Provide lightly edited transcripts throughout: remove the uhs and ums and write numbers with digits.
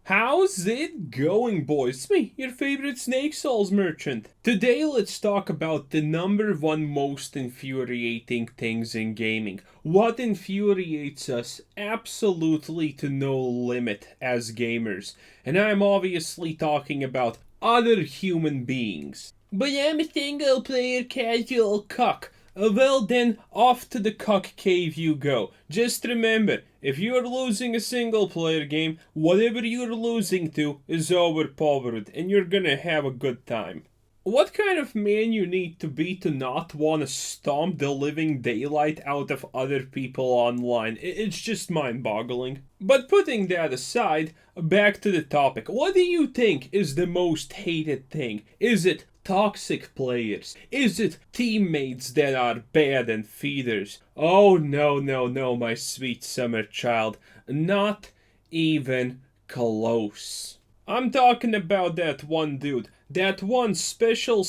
How's it going, boys? It's me, your favorite Snake Souls merchant. Today, let's talk about the number one most infuriating things in gaming. What infuriates us absolutely to no limit as gamers. And I'm obviously talking about other human beings. But I'm a single player casual cuck. Well then, off to the cuck cave you go. Just remember, if you're losing a single player game, whatever you're losing to is overpowered, and you're gonna have a good time. What kind of man you need to be to not want to stomp the living daylight out of other people online? It's just mind boggling. But putting that aside, back to the topic. What do you think is the most hated thing? Is it toxic players? Is it teammates that are bad and feeders? Oh no, no, no, my sweet summer child. Not even close. I'm talking about that one dude. That one special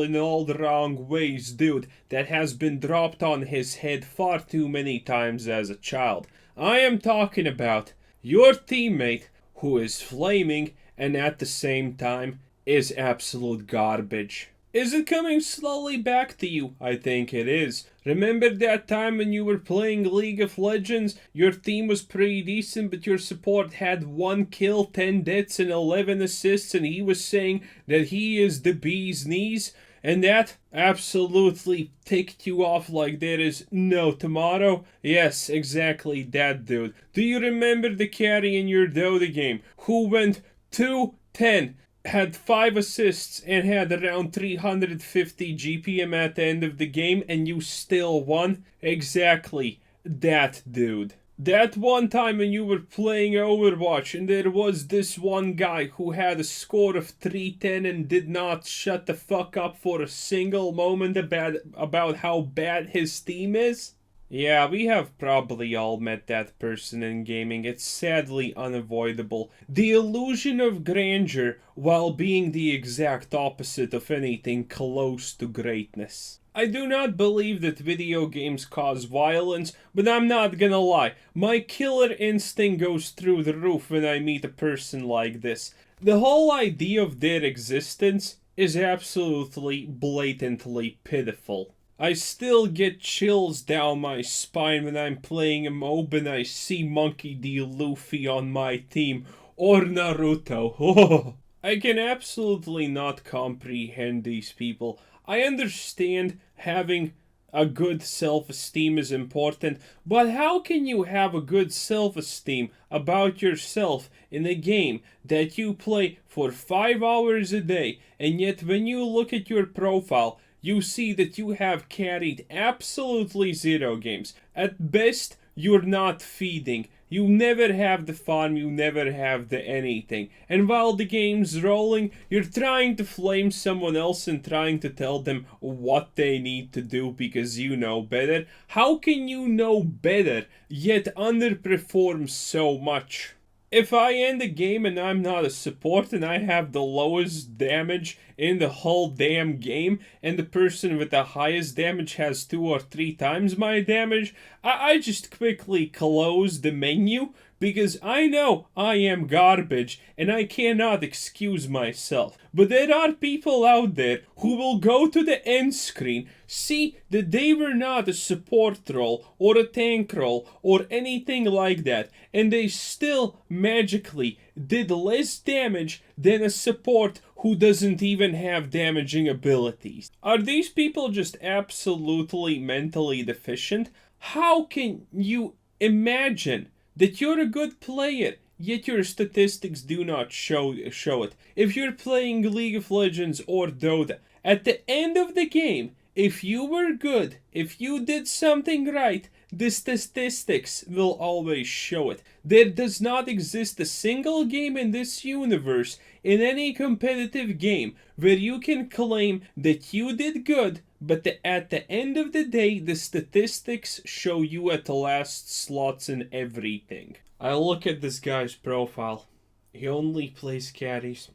in all the wrong ways dude that has been dropped on his head far too many times as a child. I am talking about your teammate who is flaming and at the same time is absolute garbage. Is it coming slowly back to you? I think it is. Remember that time when you were playing League of Legends? Your team was pretty decent, but your support had 1 kill, 10 deaths, and 11 assists, and he was saying that he is the bee's knees? And that absolutely ticked you off like there is no tomorrow? Yes, exactly that dude. Do you remember the carry in your Dota game who went 2-10? Had 5 assists and had around 350 GPM at the end of the game, and you still won? Exactly that dude. That one time when you were playing Overwatch and there was this one guy who had a score of 310 and did not shut the fuck up for a single moment about how bad his team is? Yeah, we have probably all met that person in gaming. It's sadly unavoidable. The illusion of grandeur while being the exact opposite of anything close to greatness. I do not believe that video games cause violence, but I'm not gonna lie. My killer instinct goes through the roof when I meet a person like this. The whole idea of their existence is absolutely blatantly pitiful. I still get chills down my spine when I'm playing a MOB and I see Monkey D. Luffy on my team, or Naruto. Oh, I can absolutely not comprehend these people. I understand having a good self-esteem is important, but how can you have a good self-esteem about yourself in a game that you play for 5 hours a day, and yet when you look at your profile, you see that you have carried absolutely 0 games. At best, you're not feeding. You never have the farm, you never have the anything. And while the game's rolling, you're trying to flame someone else and trying to tell them what they need to do because you know better. How can you know better, yet underperform so much? If I end a game and I'm not a support and I have the lowest damage in the whole damn game, and the person with the highest damage has 2 or 3 times my damage, I just quickly close the menu because I know I am garbage and I cannot excuse myself. But there are people out there who will go to the end screen, see that they were not a support role or a tank role or anything like that, and they still magically did less damage than a support who doesn't even have damaging abilities. Are these people just absolutely mentally deficient? How can you imagine that you're a good player, yet your statistics do not show it? If you're playing League of Legends or Dota, at the end of the game, if you were good, if you did something right, the statistics will always show it. There does not exist a single game in this universe, in any competitive game, where you can claim that you did good, but at the end of the day, the statistics show you at the last slots in everything. I look at this guy's profile. He only plays carries.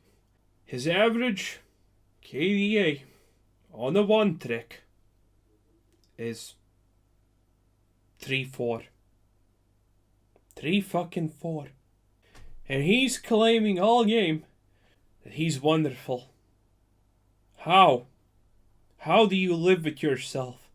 His average KDA on a 1 trick is 3-4. 3 fucking 4. and he's claiming all game that he's wonderful. How? How do you live with yourself?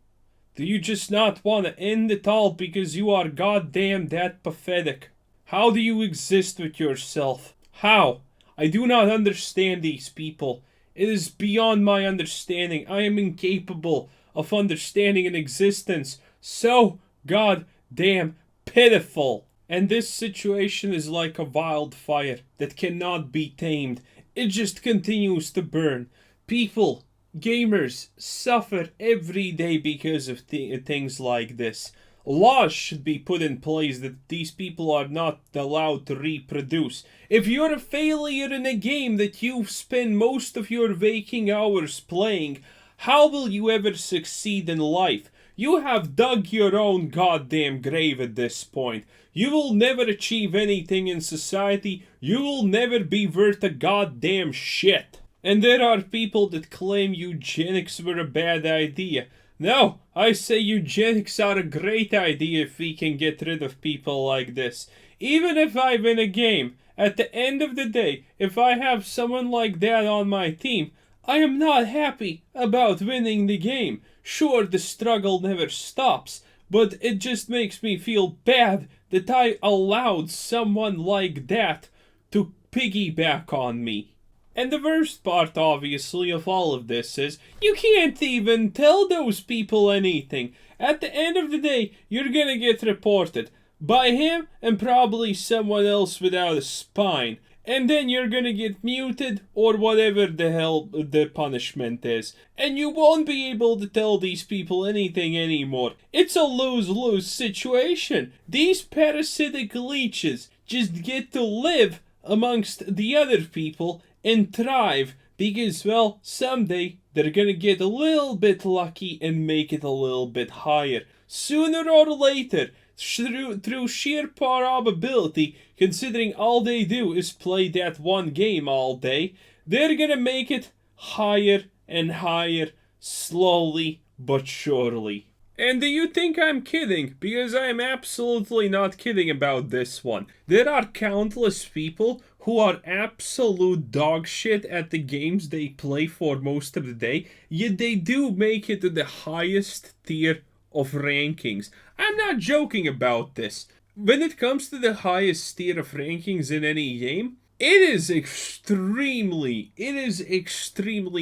Do you just not want to end it all because you are goddamn that pathetic? How do you exist with yourself? How? I do not understand these people. It is beyond my understanding. I am incapable of understanding an existence so goddamn pitiful. And this situation is like a wildfire that cannot be tamed. It just continues to burn. People, gamers, suffer every day because of things like this. Laws should be put in place that these people are not allowed to reproduce. If you're a failure in a game that you spend most of your waking hours playing, how will you ever succeed in life? You have dug your own goddamn grave at this point. You will never achieve anything in society. You will never be worth a goddamn shit. And there are people that claim eugenics were a bad idea. No, I say eugenics are a great idea if we can get rid of people like this. Even if I win a game, at the end of the day, if I have someone like that on my team, I am not happy about winning the game. Sure, the struggle never stops, but it just makes me feel bad that I allowed someone like that to piggyback on me. And the worst part, obviously, of all of this is, you can't even tell those people anything. At the end of the day, you're gonna get reported by him and probably someone else without a spine. And then you're gonna get muted or whatever the hell the punishment is. And you won't be able to tell these people anything anymore. It's a lose-lose situation. These parasitic leeches just get to live amongst the other people and thrive because, well, someday they're gonna get a little bit lucky and make it a little bit higher. Sooner or later, through sheer probability, considering all they do is play that one game all day, they're gonna make it higher and higher, slowly but surely. And do you think I'm kidding? Because I am absolutely not kidding about this one. There are countless people who are absolute dog shit at the games they play for most of the day, yet they do make it to the highest tier of rankings. I'm not joking about this. When it comes to the highest tier of rankings in any game, it is extremely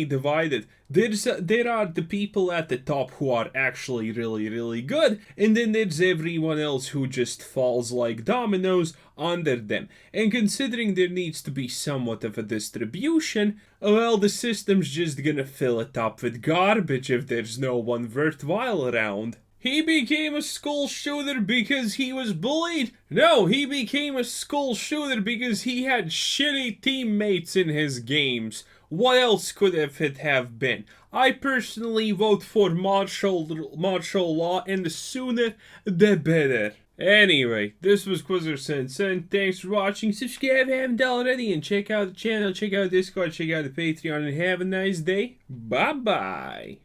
divided. There are the people at the top who are actually really good, and then there's everyone else who just falls like dominoes under them. And considering there needs to be somewhat of a distribution, well, the system's just gonna fill it up with garbage if there's no one worthwhile around. He became a school shooter because he was bullied? No, he became a school shooter because he had shitty teammates in his games. What else could it have been? I personally vote for martial law, and the sooner the better. Anyway, this was Quizzer Sensei. Thanks for watching. Subscribe if you haven't already, and check out the channel, check out Discord, check out the Patreon, and have a nice day. Bye-bye.